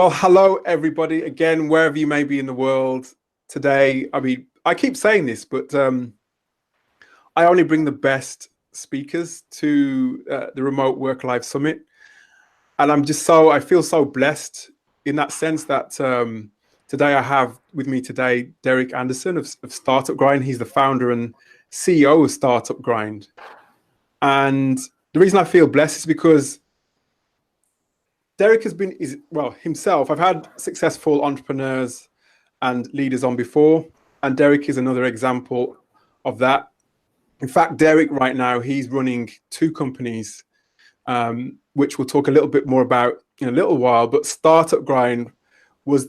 Well, hello, everybody, again, wherever you may be in the world today. I mean, I keep saying this, but I only bring the best speakers to the Remote Work Life Summit. And I feel so blessed in that sense that today I have with me today, Derek Anderson of Startup Grind. He's the founder and CEO of Startup Grind. And the reason I feel blessed is because Derek himself. I've had successful entrepreneurs and leaders on before, and Derek is another example of that. In fact, Derek right now, he's running two companies, which we'll talk a little bit more about in a little while. But Startup Grind was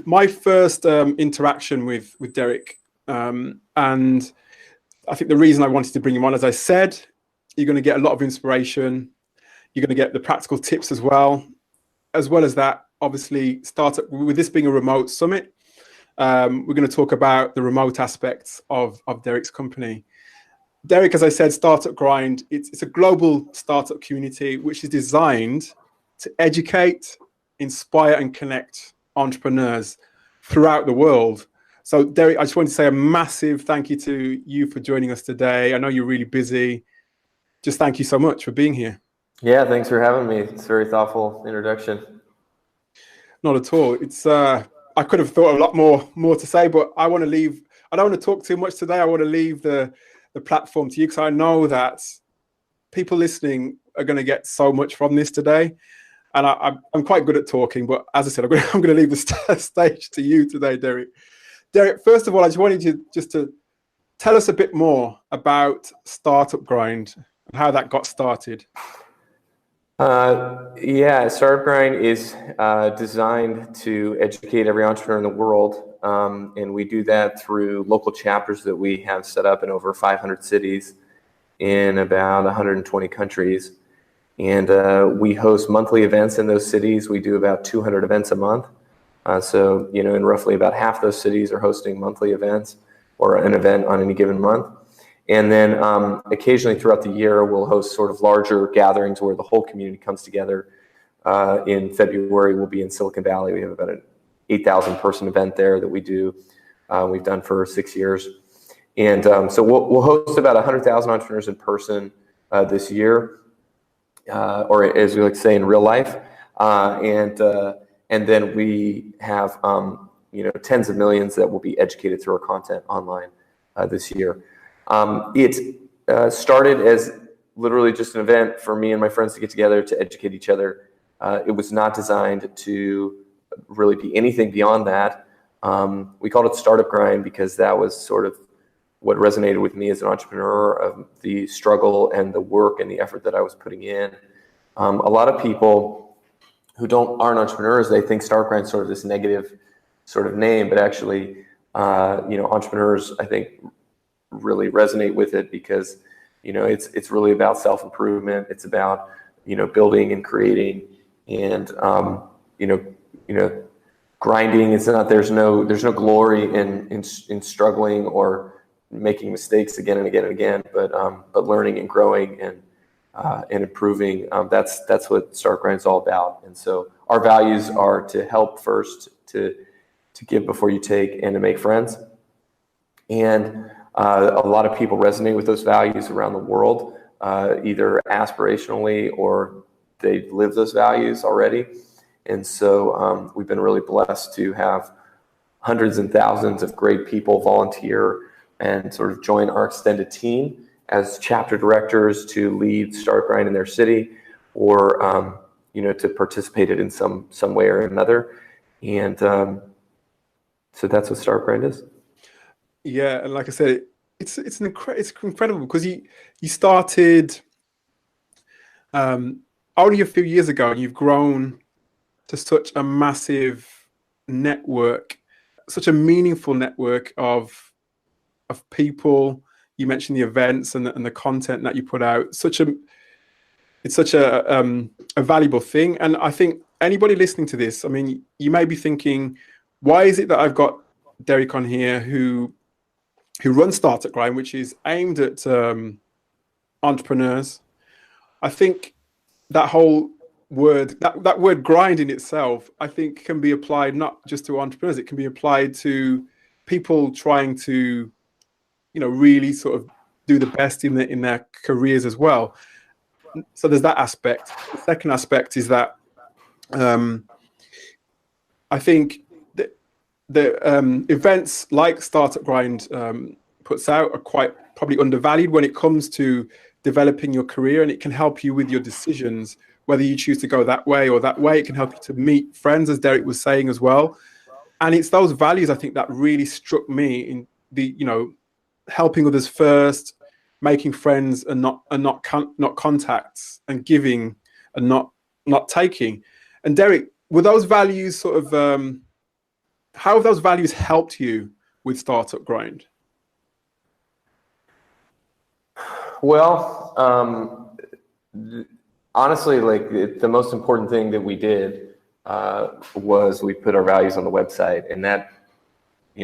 my first interaction with Derek. And I think the reason I wanted to bring him on, as I said, you're going to get a lot of inspiration. You're going to get the practical tips as well as that, obviously, startup, with this being a remote summit, we're going to talk about the remote aspects of Derek's company. Derek, as I said, Startup Grind, it's a global startup community which is designed to educate, inspire, and connect entrepreneurs throughout the world. So, Derek, I just want to say a massive thank you to you for joining us today. I know you're really busy. Just thank you so much for being here. Yeah, thanks for having me. It's a very thoughtful introduction. Not at all. It's I could have thought a lot more to say, but I don't want to talk too much today. I want to leave the platform to you because I know that people listening are going to get so much from this today. And I'm quite good at talking, but as I said, I'm going to leave the stage to you today, Derek. Derek, first of all, I just wanted you to tell us a bit more about Startup Grind and how that got started. Startup Grind is designed to educate every entrepreneur in the world, and we do that through local chapters that we have set up in over 500 cities in about 120 countries. And we host monthly events in those cities. We do about 200 events a month. In roughly about half those cities are hosting monthly events or an event on any given month. And then occasionally throughout the year, we'll host sort of larger gatherings where the whole community comes together. In February, we'll be in Silicon Valley. We have about an 8,000 person event there that we do. We've done for 6 years. And so we'll host about 100,000 entrepreneurs in person this year, or as we like to say, in real life. And then we have tens of millions that will be educated through our content online this year. It started as literally just an event for me and my friends to get together to educate each other. It was not designed to really be anything beyond that. We called it Startup Grind because that was sort of what resonated with me as an entrepreneur, of the struggle and the work and the effort that I was putting in. A lot of people who aren't entrepreneurs, they think Startup Grind is sort of this negative sort of name, but actually, entrepreneurs, I think, really resonate with it because it's really about self-improvement. It's about building and creating and grinding. It's not there's no glory in struggling or making mistakes again and again and again, but learning and growing and improving. That's what Startup Grind is all about. And so our values are to help first, to give before you take, and to make friends. And a lot of people resonate with those values around the world, either aspirationally or they live those values already. And so we've been really blessed to have hundreds and thousands of great people volunteer and sort of join our extended team as chapter directors to lead Startup Grind in their city, or to participate in some way or another. And so that's what Startup Grind is. Yeah, and like I said, it's incredible because you started only a few years ago, and you've grown to such a massive network, such a meaningful network of people. You mentioned the events and the content that you put out. It's such a valuable thing, and I think anybody listening to this, I mean, you may be thinking, why is it that I've got Derek on here who runs Startup Grind, which is aimed at entrepreneurs? I think that whole that word grind in itself, I think can be applied not just to entrepreneurs, it can be applied to people trying to, really sort of do the best in their careers as well. So there's that aspect. The second aspect is that I think the events like Startup Grind puts out are quite probably undervalued when it comes to developing your career, and it can help you with your decisions, whether you choose to go that way or that way. It can help you to meet friends, as Derek was saying as well. And it's those values, I think, that really struck me in the, helping others first, making friends and not contacts, and giving and not taking. And Derek, were those values sort of how have those values helped you with Startup Grind? Well, honestly, like the most important thing that we did was we put our values on the website, and that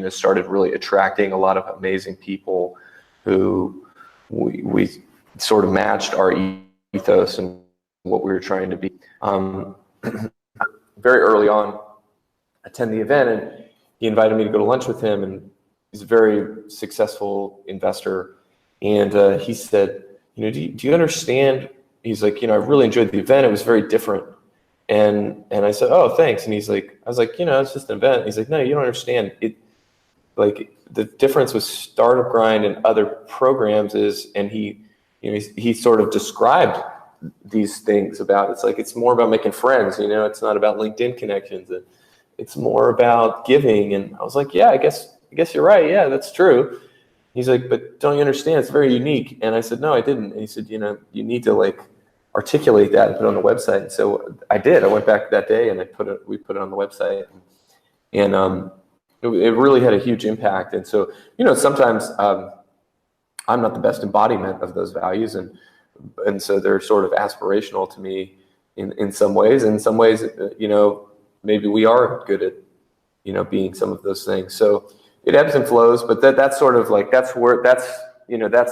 started really attracting a lot of amazing people who we sort of matched our ethos and what we were trying to be. Very early on, attend the event, and he invited me to go to lunch with him, and he's a very successful investor. And he said, do you understand? He's like, I really enjoyed the event. It was very different. And I said, oh, thanks. And I was like, it's just an event. He's like, no, you don't understand it. Like the difference with Startup Grind and other programs is, and he sort of described these things about, it's more about making friends. It's not about LinkedIn connections. It's more about giving. And I was like, yeah, I guess you're right. Yeah, that's true. He's like, but don't you understand? It's very unique. And I said, no, I didn't. And he said, you need to articulate that and put it on the website. And so I did. I went back that day and we put it on the website. And it really had a huge impact. And so, sometimes I'm not the best embodiment of those values. And so they're sort of aspirational to me in some ways. In some ways, maybe we are good at, being some of those things. So it ebbs and flows, but that's sort of that's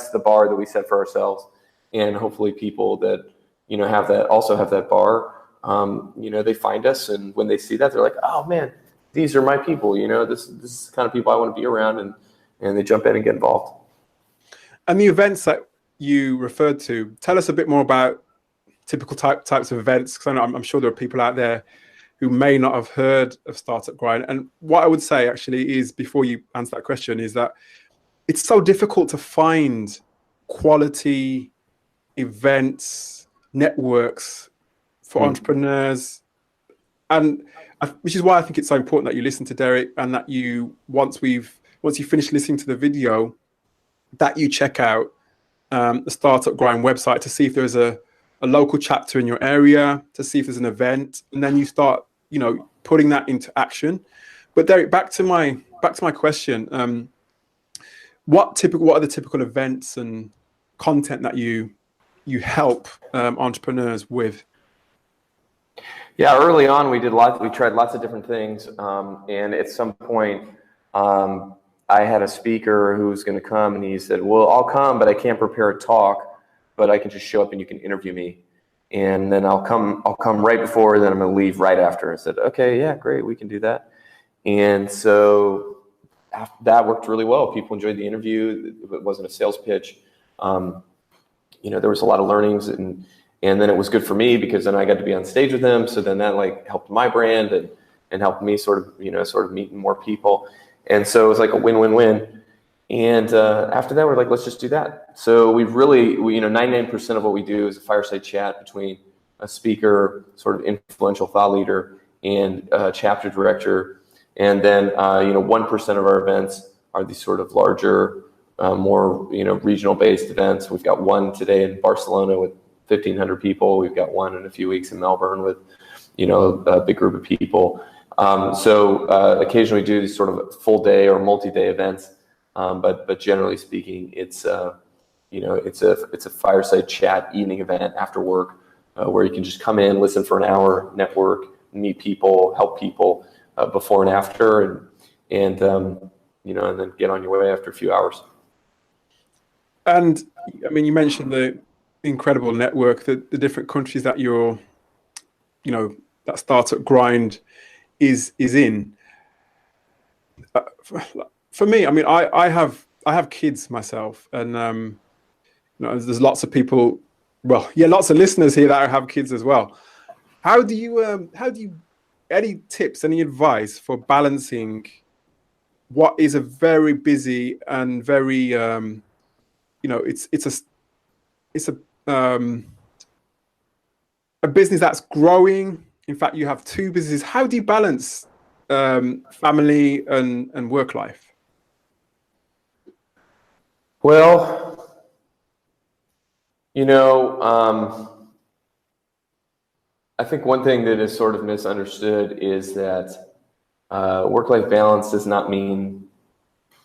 the bar that we set for ourselves. And hopefully people that, have that bar, they find us. And when they see that, they're like, oh man, these are my people, this is the kind of people I want to be around, and they jump in and get involved. And the events that you referred to, tell us a bit more about typical types of events, because I'm sure there are people out there who may not have heard of Startup Grind. And what I would say actually is, before you answer that question, is that it's so difficult to find quality events, networks for entrepreneurs. And which is why I think it's so important that you listen to Derek, and that you, once you finish listening to the video, that you check out the Startup Grind website to see if there's a local chapter in your area, to see if there's an event, and then you start, putting that into action. But Derek, back to my question, what are the typical events and content that you help entrepreneurs with? Yeah, early on we tried lots of different things, and at some point I had a speaker who was going to come, and he said, well, I'll come, but I can't prepare a talk, but I can just show up and you can interview me. And then I'll come right before, and then I'm going to leave right after. I said, okay, yeah, great, we can do that. And so that worked really well. People enjoyed the interview. It wasn't a sales pitch. There was a lot of learnings, and then it was good for me because then I got to be on stage with them. So then that helped my brand and helped me sort of meet more people. And so it was like a win-win-win. And after that, we're like, let's just do that. So we 99% of what we do is a fireside chat between a speaker, sort of influential thought leader, and a chapter director. And then 1% of our events are these sort of larger, more regional-based events. We've got one today in Barcelona with 1,500 people. We've got one in a few weeks in Melbourne with a big group of people. So occasionally we do these sort of full day or multi-day events. But generally speaking, it's a fireside chat evening event after work where you can just come in, listen for an hour, network, meet people, help people before and after, and then get on your way after a few hours. And I mean, you mentioned the incredible network, the different countries that you're that startup grind is in. For me, I mean, I have kids myself, and there's lots of people, lots of listeners here that have kids as well. How do you any tips, any advice for balancing what is a very busy and very it's a business that's growing. In fact, you have two businesses. How do you balance family and work life? Well, I think one thing that is sort of misunderstood is that work-life balance does not mean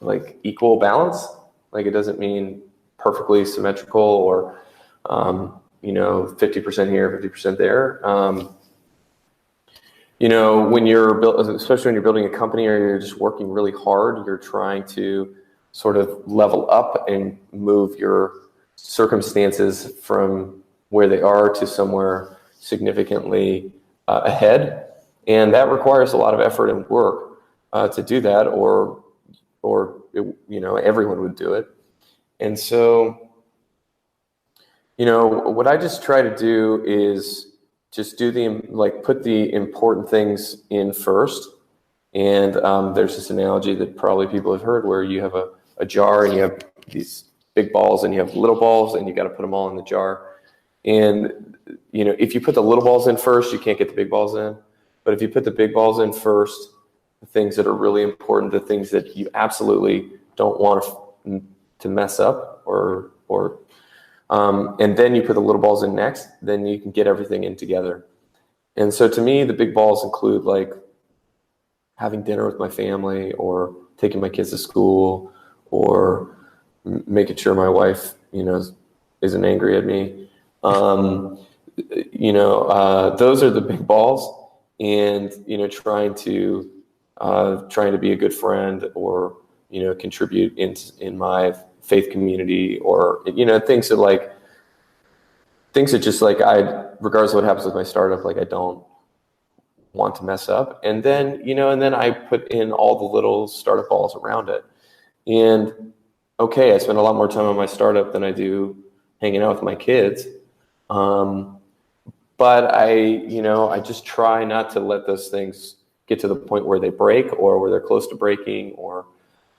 like equal balance. Like, it doesn't mean perfectly symmetrical or 50% here, 50% there. When especially when you're building a company or you're just working really hard, you're trying to sort of level up and move your circumstances from where they are to somewhere significantly ahead. And that requires a lot of effort and work to do that, or everyone would do it. And so, what I just try to do is just put the important things in first. And there's this analogy that probably people have heard, where you have a jar and you have these big balls and you have little balls, and you got to put them all in the jar. And if you put the little balls in first, you can't get the big balls in. But if you put the big balls in first, the things that are really important, the things that you absolutely don't want to mess up, and then you put the little balls in next, then you can get everything in together. And so to me, the big balls include like having dinner with my family, or taking my kids to school, or making sure my wife, isn't angry at me. Those are the big balls. And, trying to be a good friend, or, contribute in my faith community, or, things that just regardless of what happens with my startup, I don't want to mess up. And then, and I put in all the little startup balls around it. And okay, I spend a lot more time on my startup than I do hanging out with my kids. But I just try not to let those things get to the point where they break, or where they're close to breaking, or,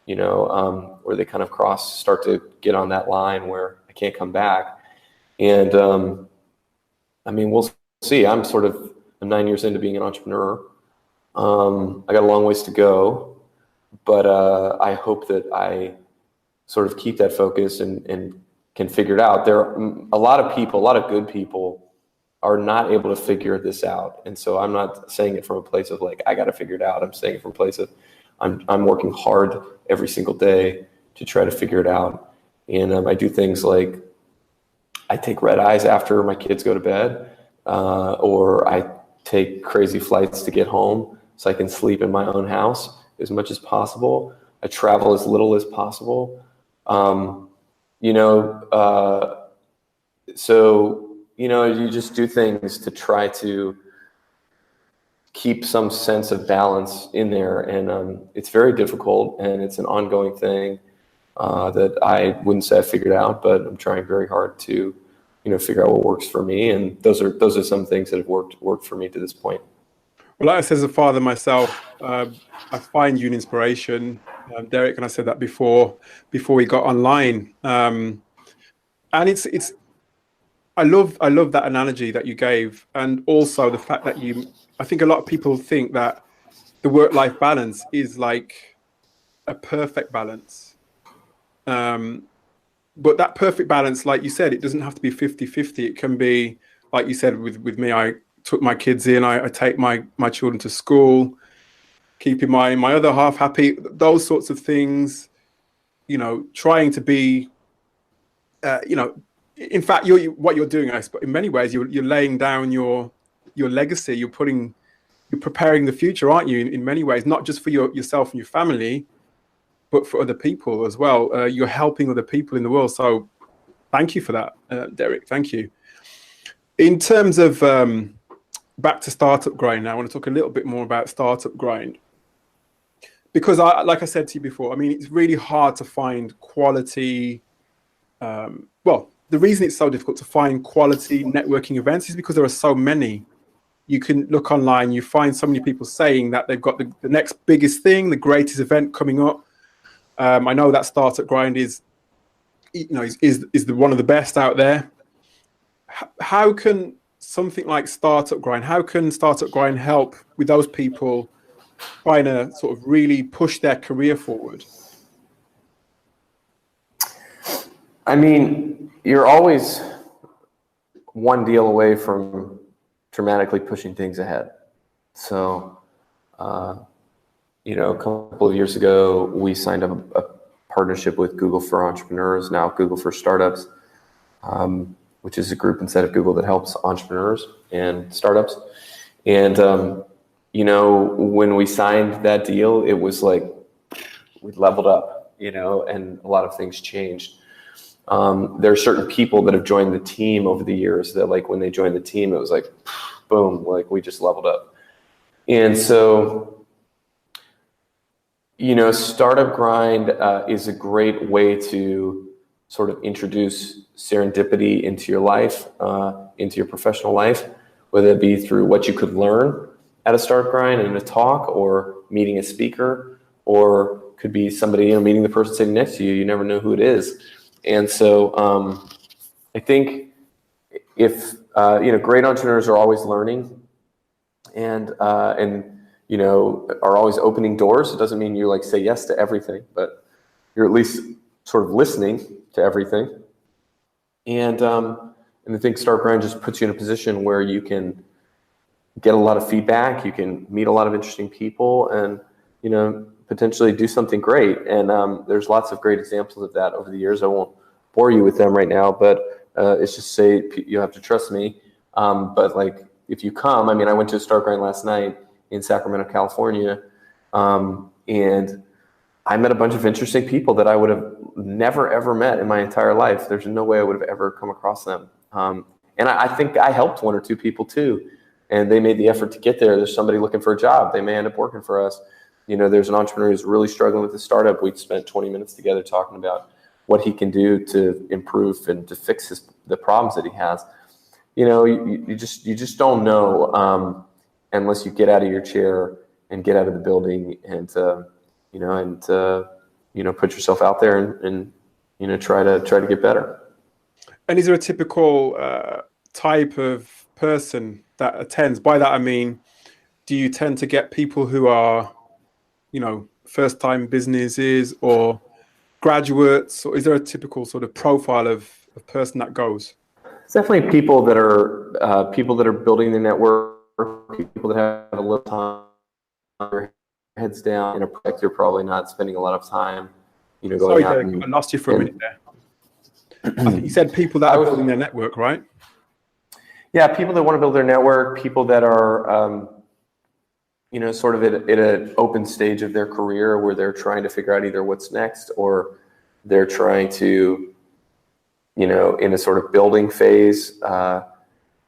where they kind of start to get on that line where I can't come back. And, we'll see. I'm 9 years into being an entrepreneur. I got a long ways to go, but I hope that I sort of keep that focus and can figure it out. There are a lot of good people are not able to figure this out. And so I'm not saying it from a place of I got to figure it out. I'm saying it from a place of I'm working hard every single day to try to figure it out. And I do things like I take red eyes after my kids go to bed, or I take crazy flights to get home so I can sleep in my own house as much as possible. I travel as little as possible. You just do things to try to keep some sense of balance in there. And it's very difficult, and it's an ongoing thing that I wouldn't say I figured out, but I'm trying very hard to, figure out what works for me. And those are some things that have worked for me to this point. Well, like I said, as a father myself, I find you an inspiration, Derek, and I said that before we got online. And it's I love that analogy that you gave, and also the fact that I think a lot of people think that the work-life balance is like a perfect balance. But that perfect balance, like you said, it doesn't have to be 50-50. It can be, like you said, with me, I took my kids in, I take my children to school, keeping my other half happy, those sorts of things, trying to be, in fact, what you're doing, in many ways, you're laying down your legacy. You're preparing the future, aren't you? In many ways, not just for yourself and your family, but for other people as well. You're helping other people in the world. So, thank you for that, Derek. Thank you. In terms of back to startup grind now. I want to talk a little bit more about startup grind because like I said to you before, I mean, it's really hard to find quality. Well, the reason it's so difficult to find quality networking events is because there are so many. You can look online, you find so many people saying that they've got the next biggest thing, the greatest event coming up. I know that startup grind is one of the best out there. How can something like startup grind, how can startup grind help with those people trying to sort of really push their career forward? I mean, you're always one deal away from dramatically pushing things ahead. So, a couple of years ago, we signed up a partnership with Google for Entrepreneurs, now Google for Startups, which is a group inside of Google that helps entrepreneurs and startups. And, when we signed that deal, it was like we leveled up, and a lot of things changed. There are certain people that have joined the team over the years that, like, when they joined the team, it was like, boom, like we just leveled up. And so, startup grind is a great way to sort of introduce serendipity into your life, into your professional life, whether it be through what you could learn at a startup grind in a talk, or meeting a speaker, or could be somebody, meeting the person sitting next to you. You never know who it is. And so I think if, great entrepreneurs are always learning and are always opening doors. It doesn't mean you like say yes to everything, but you're at least sort of listening to everything. And I think startup grind just puts you in a position where you can get a lot of feedback. You can meet a lot of interesting people and, potentially do something great. And there's lots of great examples of that over the years. I won't bore you with them right now, but it's just say you have to trust me. But like, if you come, I went to a startup grind last night in Sacramento, California, and I met a bunch of interesting people that I would have never, ever met in my entire life. There's no way I would have ever come across them. And I think I helped one or two people too, and they made the effort to get there. There's somebody looking for a job. They may end up working for us. There's an entrepreneur who's really struggling with a startup. We spent 20 minutes together talking about what he can do to improve and to fix the problems that he has. You just don't know unless you get out of your chair and get out of the building and put yourself out there and try to get better. And is there a typical type of person that attends? By that I mean, do you tend to get people who are, first-time businesses or graduates, or is there a typical sort of profile of a person that goes? It's definitely people that are building their network, people that have a little time, their heads down in a project. You're probably not spending a lot of time, going Sorry, out. Derek, I lost you for a minute there. I think you said people that are building their network, right? Yeah, people that want to build their network, people that are, sort of at an open stage of their career where they're trying to figure out either what's next, or they're trying to, in a sort of building phase. Or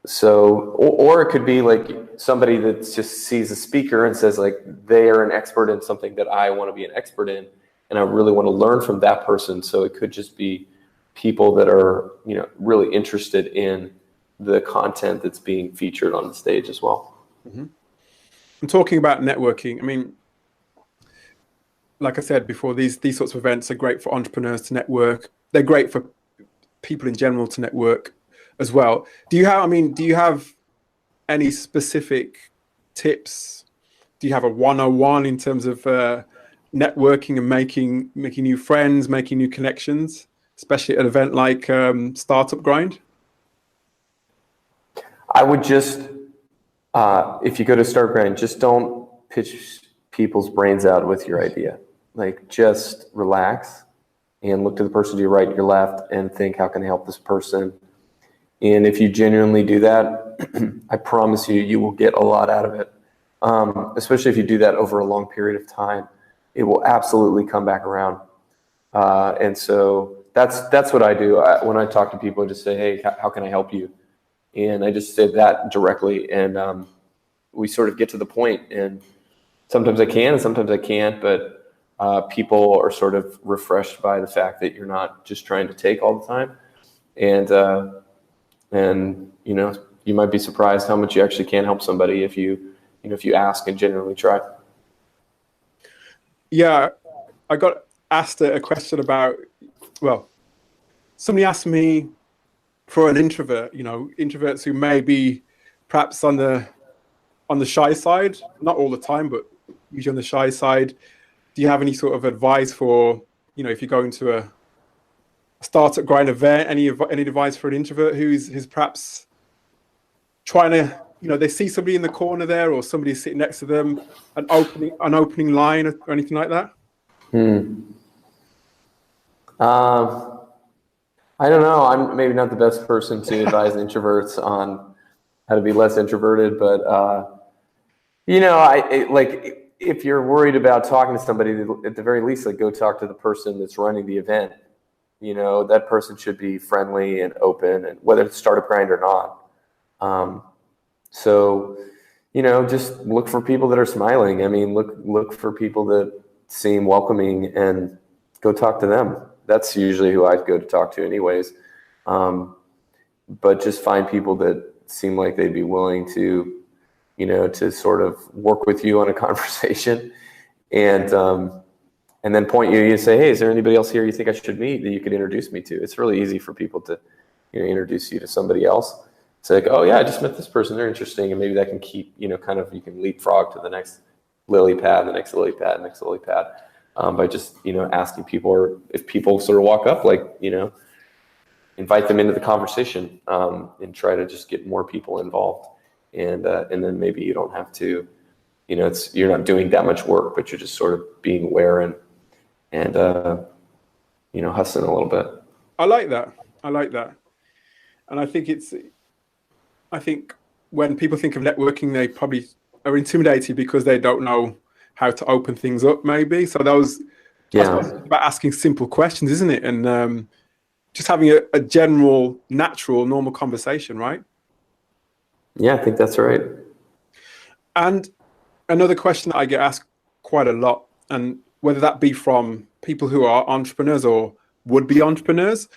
it could be like somebody that just sees a speaker and says, like, they are an expert in something that I want to be an expert in, and I really want to learn from that person. So it could just be people that are, really interested in the content that's being featured on the stage as well. Mm-hmm. I'm talking about networking. Like I said before, these sorts of events are great for entrepreneurs to network. They're great for people in general to network as well. Do you have any specific tips? Do you have a 101 in terms of networking and making new friends, making new connections, especially at an event like Startup Grind? I would just, if you go to Startup Grind, just don't pitch people's brains out with your idea. Like, just relax and look to the person to your right, your left, and think, how can I help this person? And if you genuinely do that, I promise you will get a lot out of it. Especially if you do that over a long period of time, it will absolutely come back around. And so that's what I do. When I talk to people, I just say, hey, how can I help you? And I just say that directly. And we sort of get to the point, and sometimes I can and sometimes I can't, but people are sort of refreshed by the fact that you're not just trying to take all the time. And you know, you might be surprised how much you actually can help somebody if you ask and genuinely try. Yeah, I got asked a question about, well, somebody asked me for an introvert, you know, introverts who may be perhaps on the shy side, not all the time, but usually on the shy side. Do you have any sort of advice for, you know, if you go into a startup grind event, any advice for an introvert who's perhaps trying to, you know, they see somebody in the corner there or somebody sitting next to them, an opening line or anything like that? I don't know. I'm maybe not the best person to advise introverts on how to be less introverted, but you know, like if you're worried about talking to somebody, at the very least, like go talk to the person that's running the event. You know, that person should be friendly and open, and whether it's startup grind or not. So, you know, just look for people that are smiling. I mean, look for people that seem welcoming and go talk to them. That's usually who I'd go to talk to anyways. But just find people that seem like they'd be willing to, you know, to sort of work with you on a conversation, and then point you say, hey, is there anybody else here you think I should meet that you could introduce me to? It's really easy for people to, you know, introduce you to somebody else. It's like, oh yeah, I just met this person, they're interesting, and maybe that can keep, you know, kind of, you can leapfrog to the next lily pad, the next lily pad, next lily pad, by just, you know, asking people, or if people sort of walk up, like, you know, invite them into the conversation, and try to just get more people involved, and then maybe you don't have to, you know, you're not doing that much work, but you're just sort of being aware and you know, hustling a little bit. I like that. And I think when people think of networking, they probably are intimidated because they don't know how to open things up, maybe. So I suppose it's about asking simple questions, isn't it? And just having a general, natural, normal conversation, right? Yeah, I think that's right. And another question that I get asked quite a lot, and whether that be from people who are entrepreneurs or would-be entrepreneurs,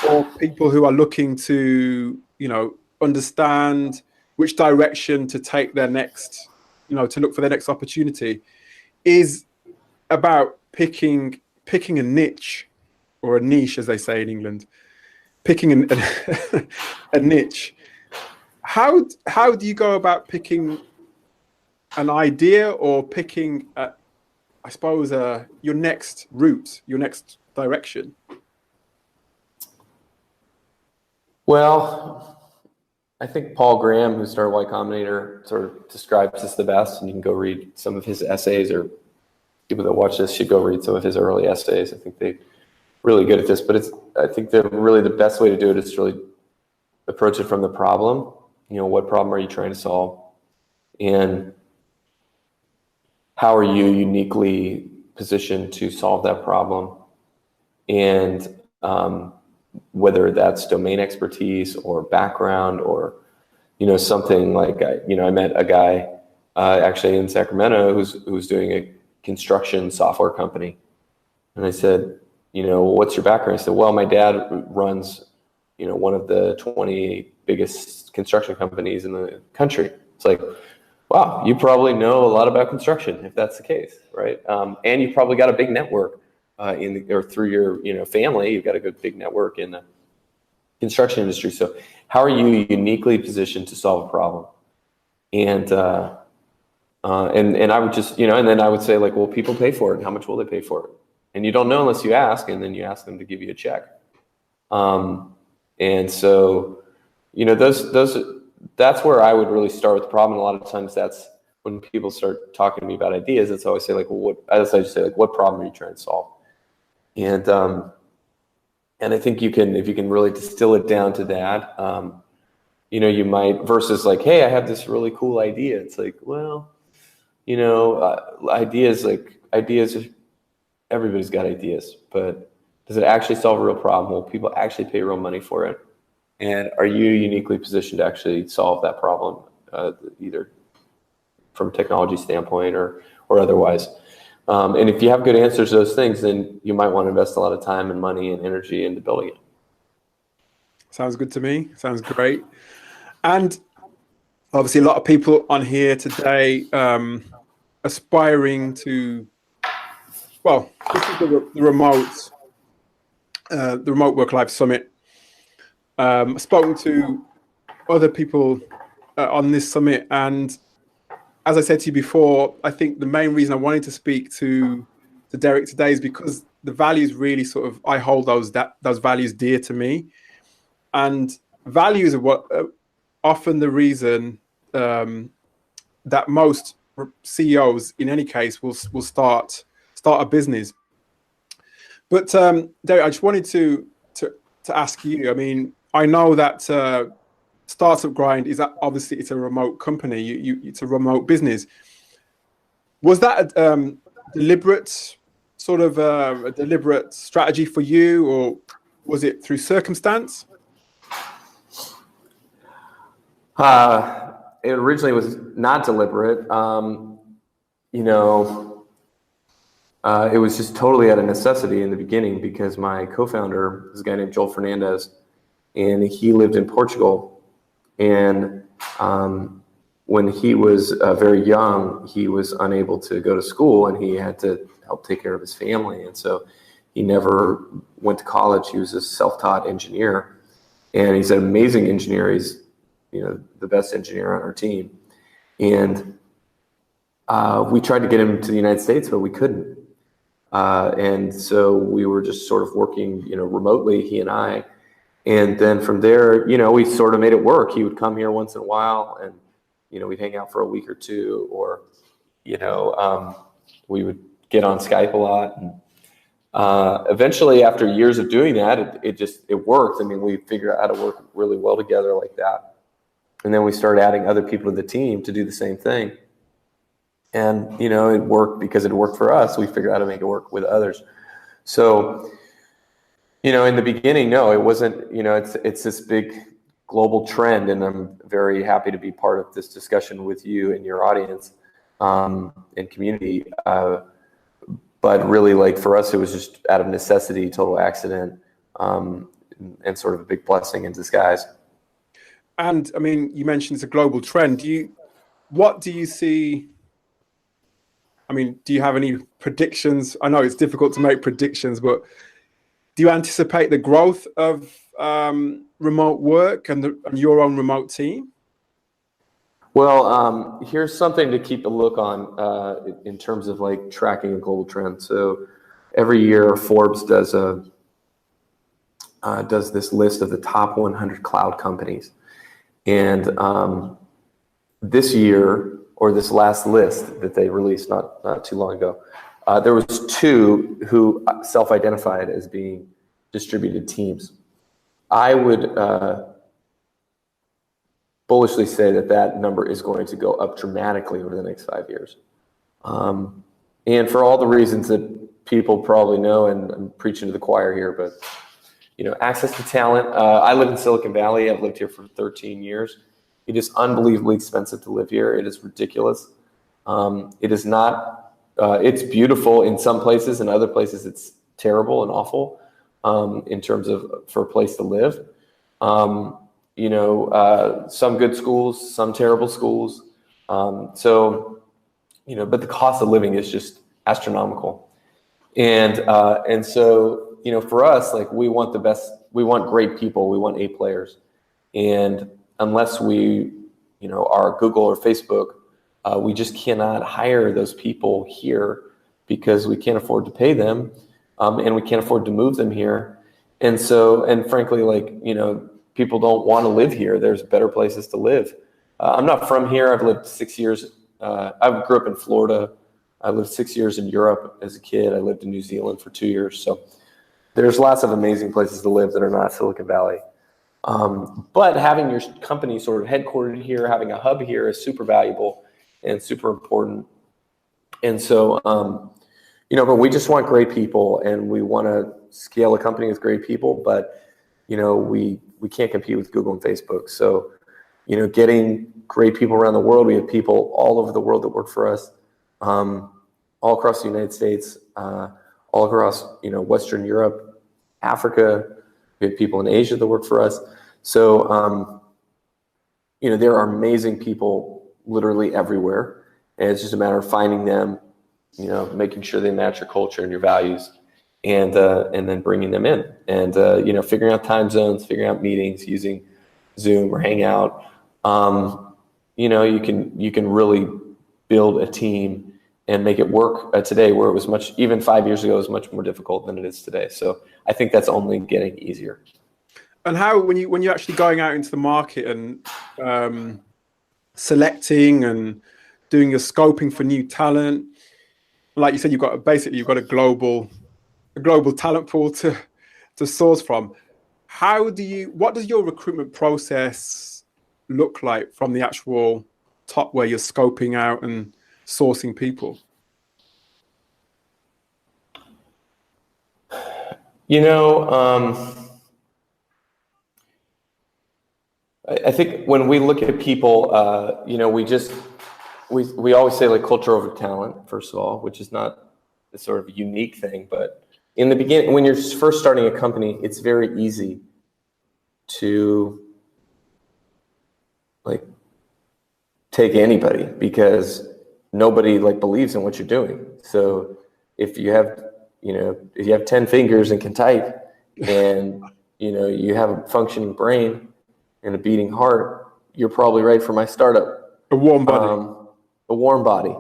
or people who are looking to, you know, understand which direction to take their next, you know, to look for their next opportunity, is about picking a niche, or a niche, as they say in England, picking a niche. How do you go about picking an idea, or picking, I suppose, your next route, your next direction? Well, I think Paul Graham, who started Y Combinator, sort of describes this the best, and you can go read some of his essays, or people that watch this should go read some of his early essays. I think they're really good at this, but I think that really the best way to do it is to really approach it from the problem. You know, what problem are you trying to solve? And how are you uniquely positioned to solve that problem? And whether that's domain expertise or background, or, you know, something like, I met a guy actually in Sacramento who's doing a construction software company. And I said, you know, what's your background? He said, well, my dad runs, you know, one of the 20 biggest construction companies in the country. It's like, wow, you probably know a lot about construction if that's the case, right? And you've probably got a big network or through your, you know, family. You've got a good big network in the construction industry. So how are you uniquely positioned to solve a problem? And I would just, you know, and then I would say, like, well, people pay for it. How much will they pay for it? And you don't know unless you ask, and then you ask them to give you a check. And so, you know, that's where I would really start with the problem. A lot of times that's when people start talking to me about ideas, it's always say, like, well, I just say, like, what problem are you trying to solve? And I think if you can really distill it down to that, you know, you might, versus like, hey, I have this really cool idea. It's like, well, you know, ideas, everybody's got ideas, but does it actually solve a real problem? Will people actually pay real money for it? And are you uniquely positioned to actually solve that problem, either from a technology standpoint or otherwise. And if you have good answers to those things, then you might want to invest a lot of time and money and energy into building it. Sounds good to me. Sounds great. And obviously, a lot of people on here today aspiring to, well, this is the remote work-life summit. I've spoken to other people on this summit, and as I said to you before, I think the main reason I wanted to speak to Derek today is because the values really sort of, I hold those values dear to me, and values are what often the reason that most CEOs, in any case, will start a business. But Derek, I just wanted to ask you. I mean, I know that Startup Grind is obviously it's a remote company. It's a remote business. Was that a deliberate sort of a deliberate strategy for you, or was it through circumstance? It originally was not deliberate. It was just totally out of necessity in the beginning because my co-founder is a guy named Joel Fernandez, and he lived in Portugal. And when he was very young, he was unable to go to school, and he had to help take care of his family. And so he never went to college. He was a self-taught engineer, and he's an amazing engineer. He's the best engineer on our team. And we tried to get him to the United States, but we couldn't. And so we were just sort of working, remotely, he and I. And then from there, we sort of made it work. He would come here once in a while, and, we'd hang out for a week or two, or, we would get on Skype a lot. And eventually, after years of doing that, it worked. I mean, we figured out how to work really well together like that. And then we started adding other people to the team to do the same thing. And, it worked because it worked for us. We figured out how to make it work with others. So, in the beginning, no, it wasn't, it's this big global trend. And I'm very happy to be part of this discussion with you and your audience and community. But really, like, for us, it was just out of necessity, total accident, and sort of a big blessing in disguise. And I mean, you mentioned it's a global trend. What do you see? I mean, do you have any predictions? I know it's difficult to make predictions, but do you anticipate the growth of remote work and your own remote team? Well, here's something to keep a look on in terms of like tracking a global trend. So every year Forbes does this list of the top 100 cloud companies. And this year, or this last list that they released not too long ago, there was 2 who self-identified as being distributed teams. I would bullishly say that number is going to go up dramatically over the next 5 years. And for all the reasons that people probably know, and I'm preaching to the choir here, but access to talent. I live in Silicon Valley. I've lived here for 13 years. It is unbelievably expensive to live here. It is ridiculous. It is not, it's beautiful in some places, and other places it's terrible and awful in terms of for a place to live. Some good schools, some terrible schools. But the cost of living is just astronomical. And so, for us, like, we want the best, we want great people, we want A players. And unless we, are Google or Facebook, we just cannot hire those people here because we can't afford to pay them, and we can't afford to move them here. And so, and frankly, like, people don't want to live here. There's better places to live. I'm not from here. I've lived 6 years. I grew up in Florida. I lived 6 years in Europe as a kid. I lived in New Zealand for 2 years. So there's lots of amazing places to live that are not Silicon Valley. But having your company sort of headquartered here, having a hub here is super valuable and super important. And so, but we just want great people, and we want to scale a company with great people, but, we can't compete with Google and Facebook. So, getting great people around the world. We have people all over the world that work for us, all across the United States, all across, Western Europe, Africa. We have people in Asia that work for us. So, there are amazing people literally everywhere. And it's just a matter of finding them, making sure they match your culture and your values, and then bringing them in, and figuring out time zones, figuring out meetings using Zoom or Hangout. You can really build a team and make it work today, where it was even 5 years ago, it was much more difficult than it is today. So I think that's only getting easier. And how, when you're actually going out into the market and selecting and doing your scoping for new talent, like you said, you've got a global talent pool to source from. What does your recruitment process look like from the actual top, where you're scoping out and sourcing people? I think when we look at people, we always say like culture over talent, first of all, which is not a sort of unique thing, but in the beginning, when you're first starting a company, it's very easy to like take anybody, because nobody believes in what you're doing. So if you have 10 fingers and can type, and you have a functioning brain and a beating heart, you're probably right for my startup. A warm body. A warm body.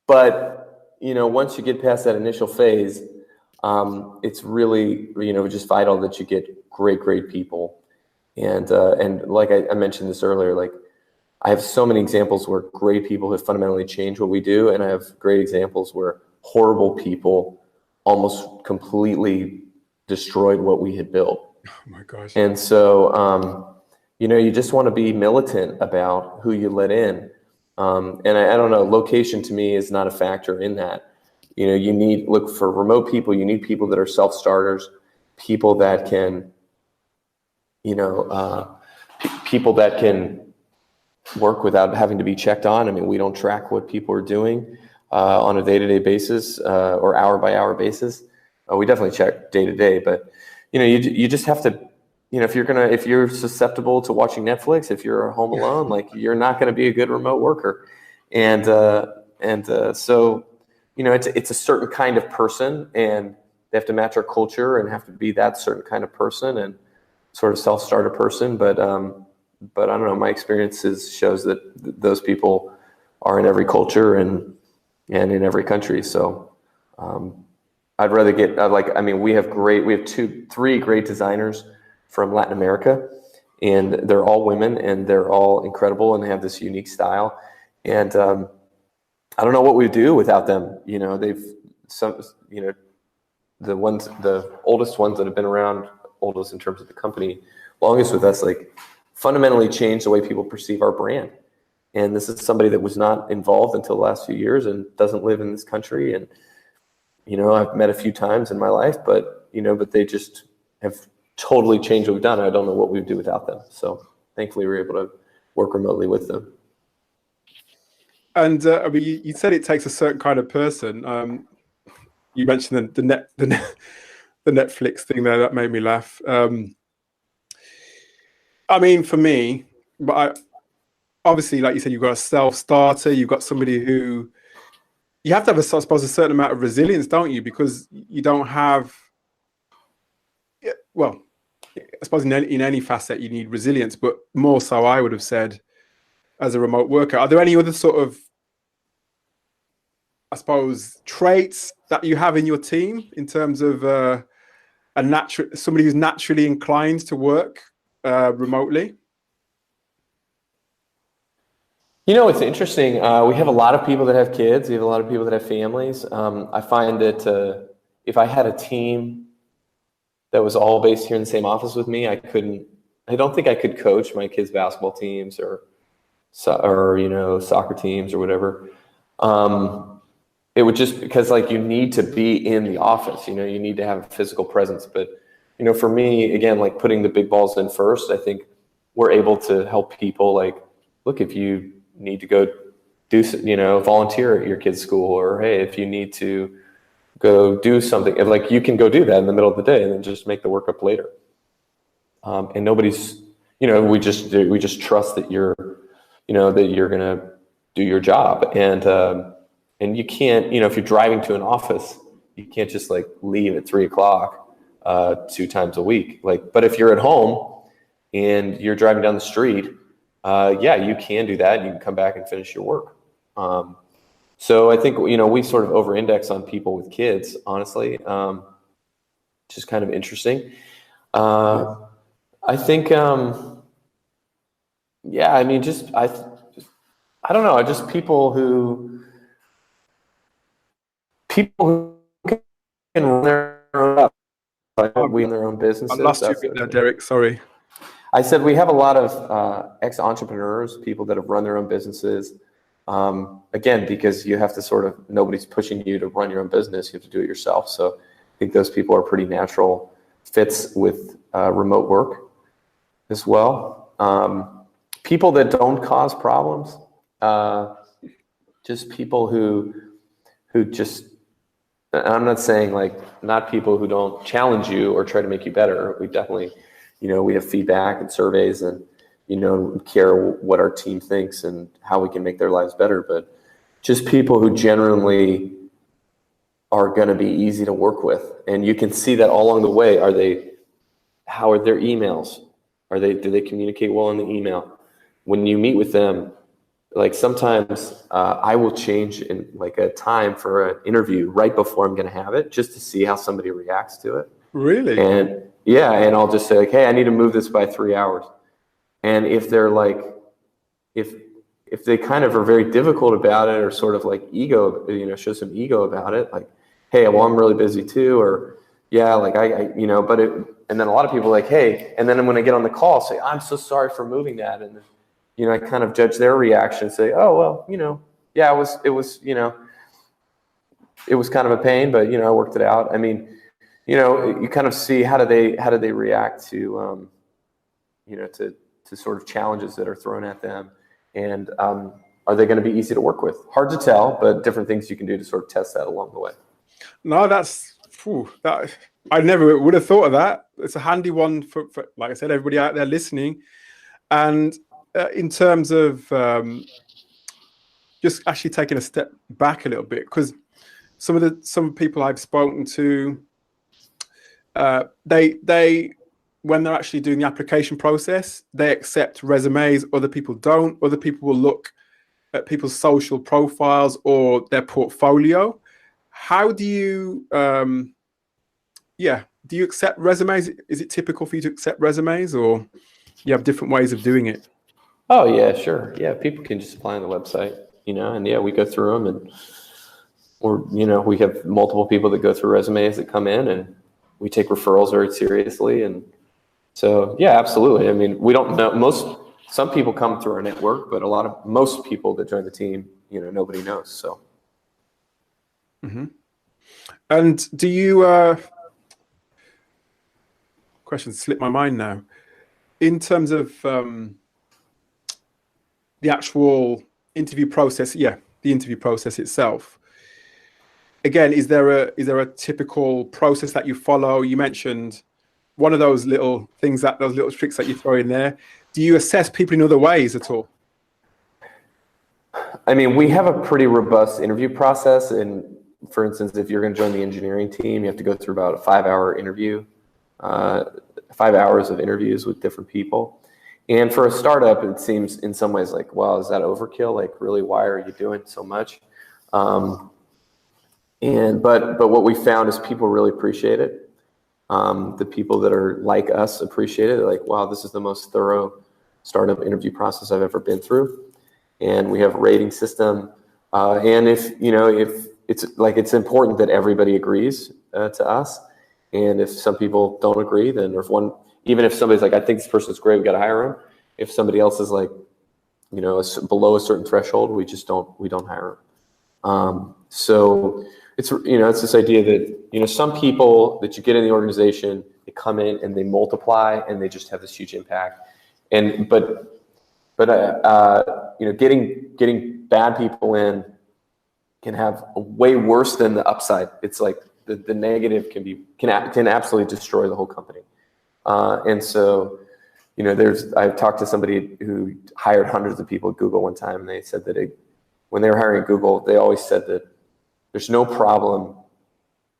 But once you get past that initial phase, it's really, just vital that you get great people. And like I mentioned this earlier, I have so many examples where great people have fundamentally changed what we do, and I have great examples where horrible people almost completely destroyed what we had built. Oh my gosh. And so, you just want to be militant about who you let in. And I don't know, location to me is not a factor in that. You look for remote people. You need people that are self-starters, people that can, people that can work without having to be checked on. I mean, we don't track what people are doing on a day-to-day basis or hour-by-hour basis. We definitely check day-to-day, but you just have to, if you're susceptible to watching Netflix, if you're home alone, you're not going to be a good remote worker. And so, it's a certain kind of person, and they have to match our culture and have to be that certain kind of person and sort of self-starter person. But I don't know, my experiences shows that those people are in every culture and in every country. So I'd rather get we have 3 great designers from Latin America, and they're all women, and they're all incredible, and they have this unique style. And I don't know what we do without them. The oldest ones that have been around, oldest in terms of the company, longest with us, fundamentally changed the way people perceive our brand. And this is somebody that was not involved until the last few years and doesn't live in this country. And, I've met a few times in my life, but they just have totally changed what we've done. I don't know what we'd do without them. So thankfully we're able to work remotely with them. And you said it takes a certain kind of person. You mentioned the Netflix thing there, that made me laugh. For me, but obviously, like you said, you've got a self-starter. You've got somebody who you have to have, I suppose, a certain amount of resilience, don't you? Because you don't have. Well, I suppose in any facet you need resilience, but more so, I would have said, as a remote worker. Are there any other sort of, I suppose, traits that you have in your team in terms of somebody who's naturally inclined to work remotely? It's interesting. We have a lot of people that have kids. We have a lot of people that have families. I find that if I had a team that was all based here in the same office with me, I don't think I could coach my kids' basketball teams or soccer teams or whatever. It would just, because you need to be in the office, you need to have a physical presence. But for me, again, like putting the big balls in first, I think we're able to help people. Like, look, if you need to go do, volunteer at your kid's school, or hey, if you need to go do something, like you can go do that in the middle of the day and then just make the work up later. And nobody's, we just trust that you're going to do your job. And you can't, if you're driving to an office, you can't just like leave at 3:00, 2 times a week. But if you're at home and you're driving down the street, you can do that. You can come back and finish your work. So I think, we sort of over-index on people with kids, honestly, which is kind of interesting. I think, I don't know, just people who can run their own, we in their own businesses. I lost you a bit there, Derek, sorry. I said we have a lot of ex-entrepreneurs, people that have run their own businesses. Again, because you have to nobody's pushing you to run your own business, you have to do it yourself. So I think those people are pretty natural fits with remote work as well. People that don't cause problems, just people who just, I'm not saying like not people who don't challenge you or try to make you better. We definitely, we have feedback and surveys and, care what our team thinks and how we can make their lives better. But just people who genuinely are going to be easy to work with. And you can see that all along the way. How are their emails? Do they communicate well in the email? When you meet with them, like sometimes I will change in like a time for an interview right before I'm going to have it, just to see how somebody reacts to it. Really? And and I'll just say like, hey, I need to move this by 3 hours. And if they're like, if they kind of are very difficult about it, or sort of like ego, show some ego about it, like, hey, well, I'm really busy too, or like but and then a lot of people are like, hey, and then when I get on the call, say, I'm so sorry for moving that, and I kind of judge their reaction, say, oh well, it was kind of a pain, but I worked it out. I mean, you kind of see how do they react to to sort of challenges that are thrown at them, and are they going to be easy to work with? Hard to tell, but different things you can do to sort of test that along the way. No, that I never would have thought of that. It's a handy one for like I said, everybody out there listening. And in terms of just actually taking a step back a little bit, because some people I've spoken to, they when they're actually doing the application process, they accept resumes. Other people don't. Other people will look at people's social profiles or their portfolio. How do you, do you accept resumes? Is it typical for you to accept resumes, or you have different ways of doing it? Oh yeah, sure. Yeah, people can just apply on the website, and we go through them, we have multiple people that go through resumes that come in, and we take referrals very seriously. And so, yeah, absolutely. I mean, we don't know some people come through our network, but most people that join the team, nobody knows. So. Mm-hmm. And do you, question slipped my mind now, in terms of the actual interview process, the interview process itself, again, is there a typical process that you follow? You mentioned one of those little things, those little tricks that you throw in there. Do you assess people in other ways at all? I mean, we have a pretty robust interview process. And for instance, if you're going to join the engineering team, you have to go through about a 5-hour interview, 5 hours of interviews with different people. And for a startup, it seems in some ways like, wow, is that overkill? Like, really, why are you doing so much? But what we found is people really appreciate it. The people that are like us appreciate it. They're like, wow, this is the most thorough startup interview process I've ever been through. And we have a rating system. And if it's important that everybody agrees to us. And if some people don't agree, then even if somebody's like, I think this person's great, we got to hire him. If somebody else is like, below a certain threshold, we don't hire them. So it's this idea that, some people that you get in the organization, they come in and they multiply and they just have this huge impact. And getting bad people in can have a way worse than the upside. It's like the negative can absolutely destroy the whole company. And so, I've talked to somebody who hired hundreds of people at Google one time, and they said that when they were hiring at Google, they always said that there's no problem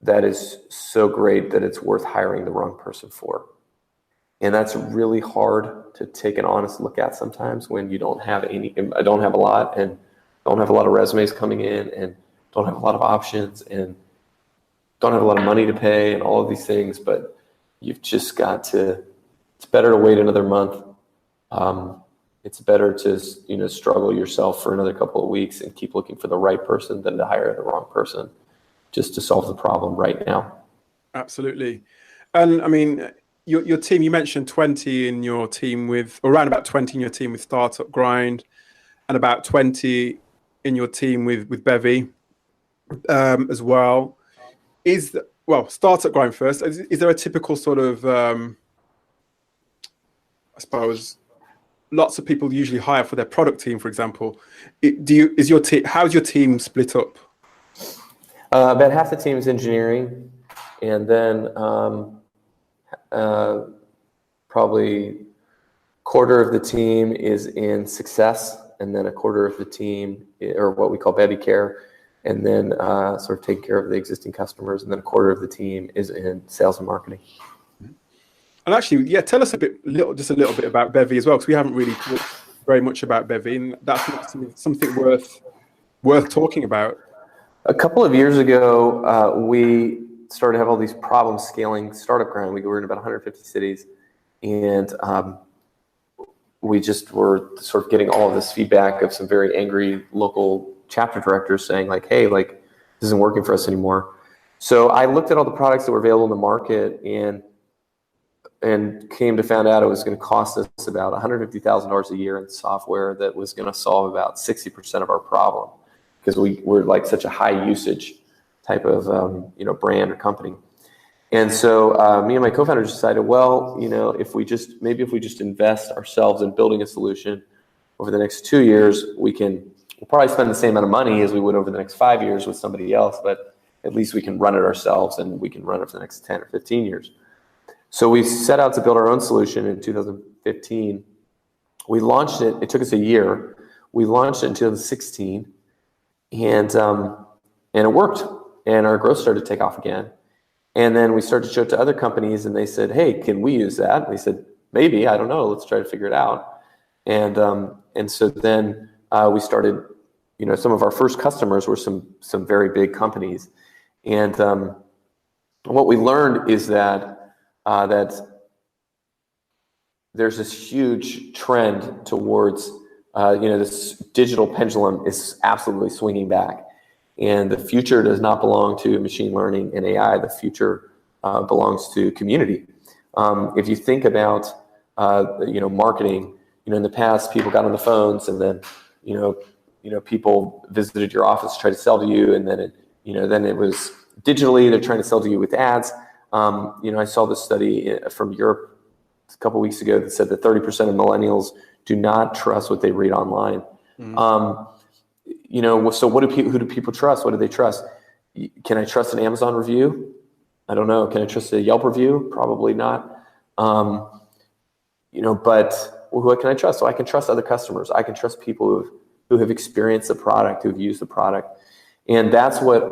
that is so great that it's worth hiring the wrong person for. And that's really hard to take an honest look at sometimes when you don't have a lot of resumes coming in, and don't have a lot of options, and don't have a lot of money to pay, and all of these things. But you've just got to, it's better to wait another month. It's better to, struggle yourself for another couple of weeks and keep looking for the right person than to hire the wrong person just to solve the problem right now. Absolutely. And I mean, your team, you mentioned 20 in your team around about 20 in your team with Startup Grind, and about 20 in your team with Bevy as well. Startup Grind first. Is there a typical sort of, I suppose, lots of people usually hire for their product team, for example. How's your team split up? About half the team is engineering, and then probably quarter of the team is in success, and then a quarter of the team, or what we call Bevy Care, and then sort of taking care of the existing customers, and then a quarter of the team is in sales and marketing. And actually, tell us just a little bit about Bevy as well, because we haven't really talked very much about Bevy, and that's something worth talking about. A couple of years ago, we started to have all these problems scaling Startup Grind. We were in about 150 cities, and we just were sort of getting all of this feedback of some very angry local chapter directors saying like, hey, like, this isn't working for us anymore. So I looked at all the products that were available in the market and came to find out it was going to cost us about $150,000 a year in software that was going to solve about 60% of our problem, because we're like such a high usage type of brand or company. And so me and my co-founder decided, well, if we just invest ourselves in building a solution over the next 2 years, we'll probably spend the same amount of money as we would over the next 5 years with somebody else, but at least we can run it ourselves, and we can run it for the next 10 or 15 years. So we set out to build our own solution in 2015. We launched it. It took us a year. We launched it in 2016, and it worked. And our growth started to take off again. And then we started to show it to other companies, and they said, "Hey, can we use that?" And they said, "Maybe. I don't know. Let's try to figure it out." And so then we started. Some of our first customers were some very big companies, and what we learned is that there's this huge trend towards, this digital pendulum is absolutely swinging back, and the future does not belong to machine learning and AI. The future belongs to community. If you think about, marketing, in the past, people got on the phones, and then, people visited your office to try to sell to you, and then it was digitally, they're trying to sell to you with ads. I saw this study from Europe a couple weeks ago that said that 30% of millennials do not trust what they read online. So who do people trust? What do they trust? Can I trust an Amazon review? I don't know. Can I trust a Yelp review? Probably not. But who can I trust? So I can trust other customers. I can trust people who have experienced the product, who have used the product. And that's what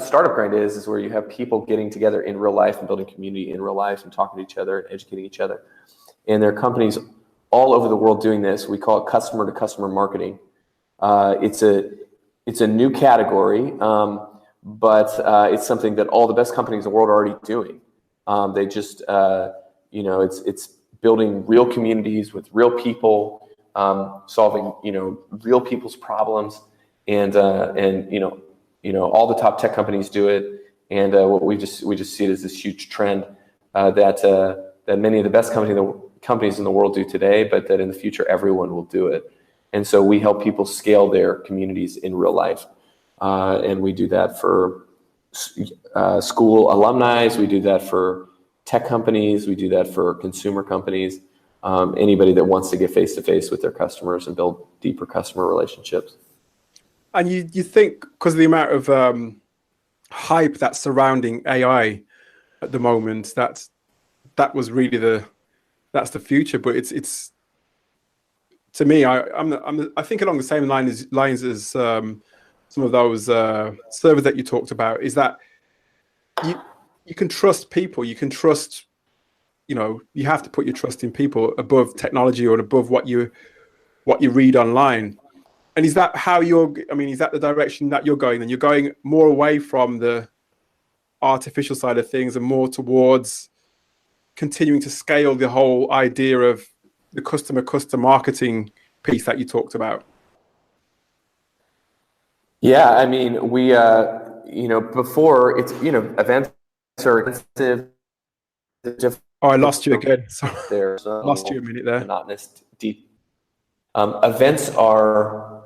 Startup Grind is where you have people getting together in real life and building community in real life and talking to each other and educating each other. And there are companies all over the world doing this. We call it customer to customer marketing. It's a new category, but it's something that all the best companies in the world are already doing. They just, it's building real communities with real people, solving, real people's problems, and all the top tech companies do it. And what we just see it as this huge trend that many of the best companies in the world do today, but that in the future everyone will do it. And so we help people scale their communities in real life, and we do that for school alumni. We do that for tech companies. We do that for consumer companies. Anybody that wants to get face-to-face with their customers and build deeper customer relationships. And you think, because of the amount of hype that's surrounding AI at the moment, that was really that's the future. But it's to me, I think along the same lines as some of those servers that you talked about, is that you can trust people. You can trust, you have to put your trust in people above technology or above what you read online. And is that is that the direction that you're going? And you're going more away from the artificial side of things and more towards continuing to scale the whole idea of the custom marketing piece that you talked about? Yeah, I mean, we, before it's, events are expensive. Oh, I lost you again. Sorry. There's lost you a minute there. Monotonous, deep. Events are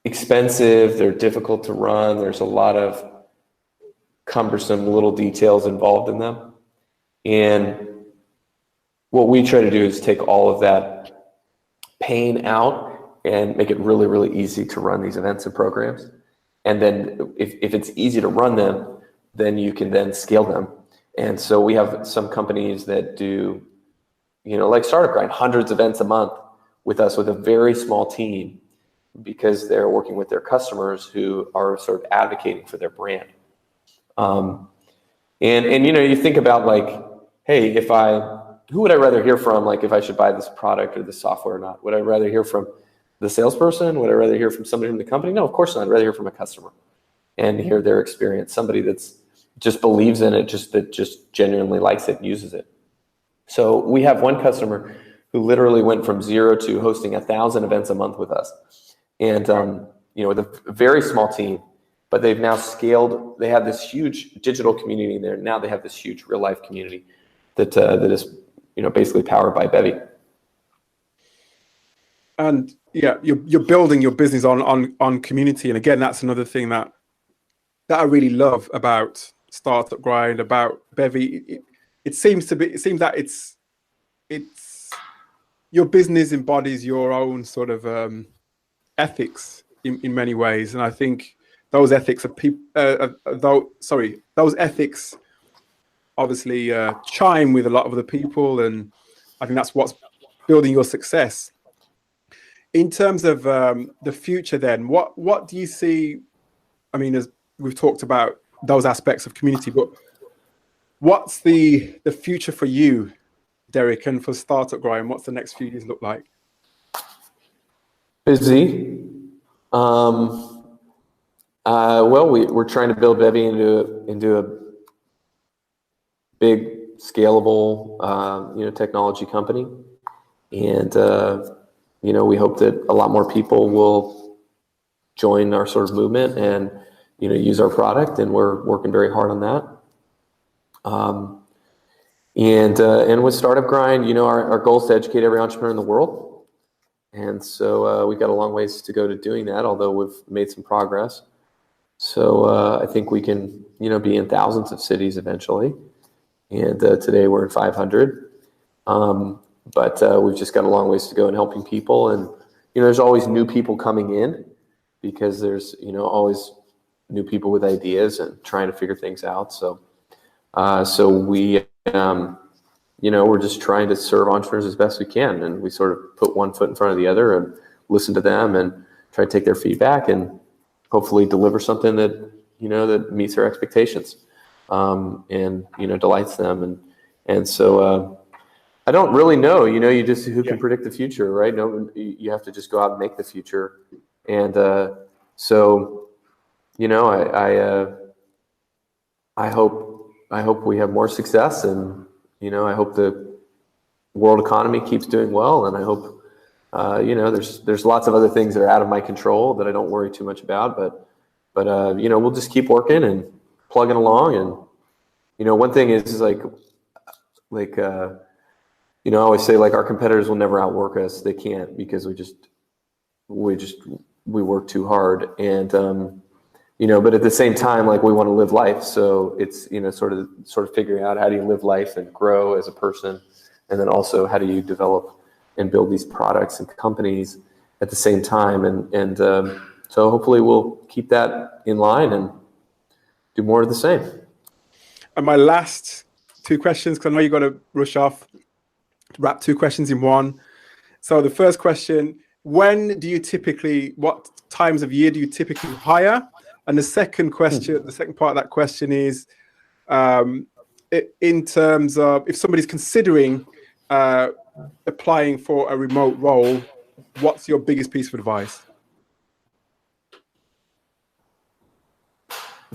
expensive. They're difficult to run. There's a lot of cumbersome little details involved in them. And what we try to do is take all of that pain out and make it really, really easy to run these events and programs. And then if it's easy to run them, then you can then scale them. And so we have some companies that do, like Startup Grind, hundreds of events a month with us with a very small team, because they're working with their customers who are sort of advocating for their brand. And you think about like, hey, who would I rather hear from? Like if I should buy this product or this software or not? Would I rather hear from the salesperson? Would I rather hear from somebody from the company? No, of course not. I'd rather hear from a customer and hear their experience. Somebody that's just believes in it, that just genuinely likes it and uses it. So we have one customer who literally went from 0 to hosting 1,000 events a month with us. And, with a very small team, but they've now scaled. They have this huge digital community there. Now they have this huge real life community that is, basically powered by Bevy. And yeah, you're building your business on community. And again, that's another thing that I really love about Startup Grind, about Bevy. It seems that it's your business embodies your own sort of ethics in many ways. And I think those ethics those ethics obviously chime with a lot of other people, and I think that's what's building your success. In terms of the future, then, what do you see? I mean, as we've talked about those aspects of community, but what's the future for you, Derek, and for Startup Grind? What's the next few years look like? Busy. We're trying to build Bevy into a big, scalable, technology company, and we hope that a lot more people will join our sort of movement and use our product, and we're working very hard on that. And with Startup Grind, our goal is to educate every entrepreneur in the world, and so we've got a long ways to go to doing that, although we've made some progress. So I think we can be in thousands of cities eventually, and today we're in 500. But we've just got a long ways to go in helping people, and there's always new people coming in, because there's always new people with ideas and trying to figure things out. So we we're just trying to serve entrepreneurs as best we can, and we sort of put one foot in front of the other and listen to them and try to take their feedback and hopefully deliver something that that meets their expectations, and delights them. And so I don't really know. You just who can predict the future, right? No, you have to just go out and make the future. And so I hope we have more success, and I hope the world economy keeps doing well, and I hope there's lots of other things that are out of my control that I don't worry too much about, but we'll just keep working and plugging along. And one thing is like I always say, like, our competitors will never outwork us. They can't, because we work too hard. And but at the same time, like we want to live life. So it's, sort of figuring out how do you live life and grow as a person. And then also how do you develop and build these products and companies at the same time. And so hopefully we'll keep that in line and do more of the same. And my last two questions, because I know you got to rush off, wrap two questions in one. So the first question, what times of year do you typically hire? And the second question, the second part of that question is, in terms of if somebody's considering applying for a remote role, what's your biggest piece of advice?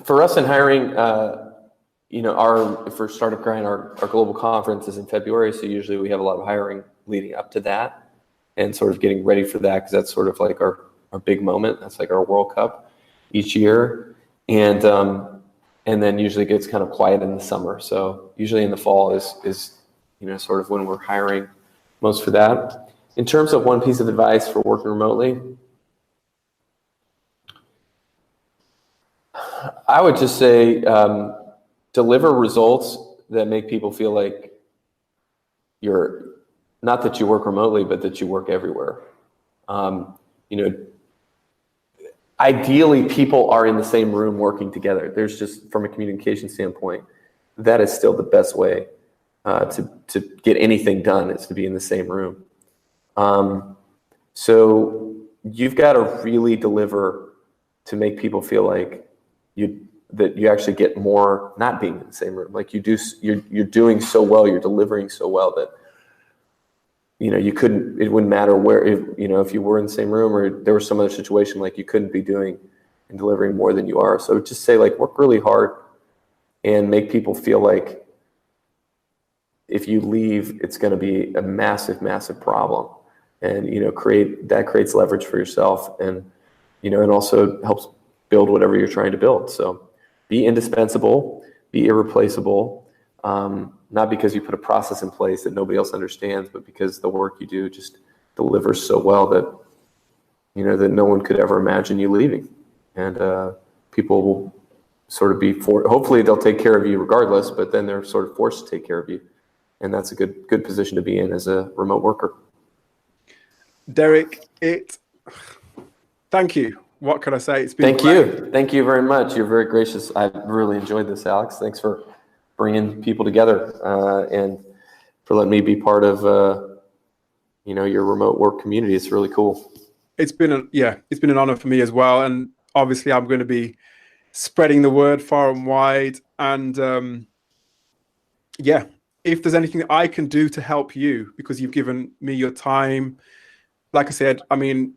For us in hiring, for Startup Grind, our global conference is in February. So usually we have a lot of hiring leading up to that and sort of getting ready for that, because that's sort of like our big moment. That's like our World Cup each year. And then usually it gets kind of quiet in the summer. So usually in the fall is sort of when we're hiring most for that. In terms of one piece of advice for working remotely, I would just say deliver results that make people feel like not that you work remotely, but that you work everywhere. Ideally, people are in the same room working together. There's just, from a communication standpoint, that is still the best way to get anything done, is to be in the same room. So you've got to really deliver to make people feel like that you actually get more not being in the same room. Like you're doing so well, you're delivering so well that it wouldn't matter where, if you were in the same room or there was some other situation, like you couldn't be doing and delivering more than you are. So just say, like, work really hard and make people feel like if you leave, it's going to be a massive, massive problem. And, creates leverage for yourself, and, it also helps build whatever you're trying to build. So be indispensable, be irreplaceable. Not because you put a process in place that nobody else understands, but because the work you do just delivers so well that, that no one could ever imagine you leaving. And people will sort of hopefully they'll take care of you regardless, but then they're sort of forced to take care of you. And that's a good position to be in as a remote worker. Derek, thank you. What can I say? It's been Thank you. Thank you very much. You're very gracious. I really enjoyed this, Alex. Thanks for bringing people together and for letting me be part of your remote work community. It's really cool. It's been an honor for me as well. And obviously I'm going to be spreading the word far and wide. And if there's anything that I can do to help you, because you've given me your time, like I said, I mean,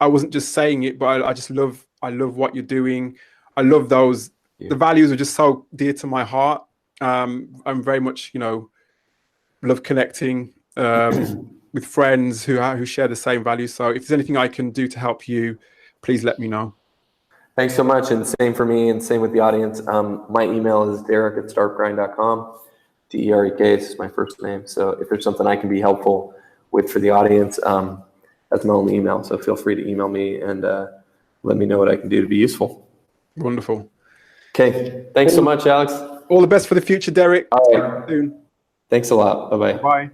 I wasn't just saying it, but I love what you're doing. I love those. Yeah. The values are just so dear to my heart. I'm very much, love connecting with friends who share the same values. So if there's anything I can do to help you, please let me know. Thanks so much. And same for me, and same with the audience. My email is derek@startupgrind.com. DEREK is my first name. So if there's something I can be helpful with for the audience, that's my only email. So feel free to email me and let me know what I can do to be useful. Wonderful. Okay. Thanks so much, Alex. All the best for the future, Derek. All right. Soon. Thanks a lot. Bye-bye. Bye.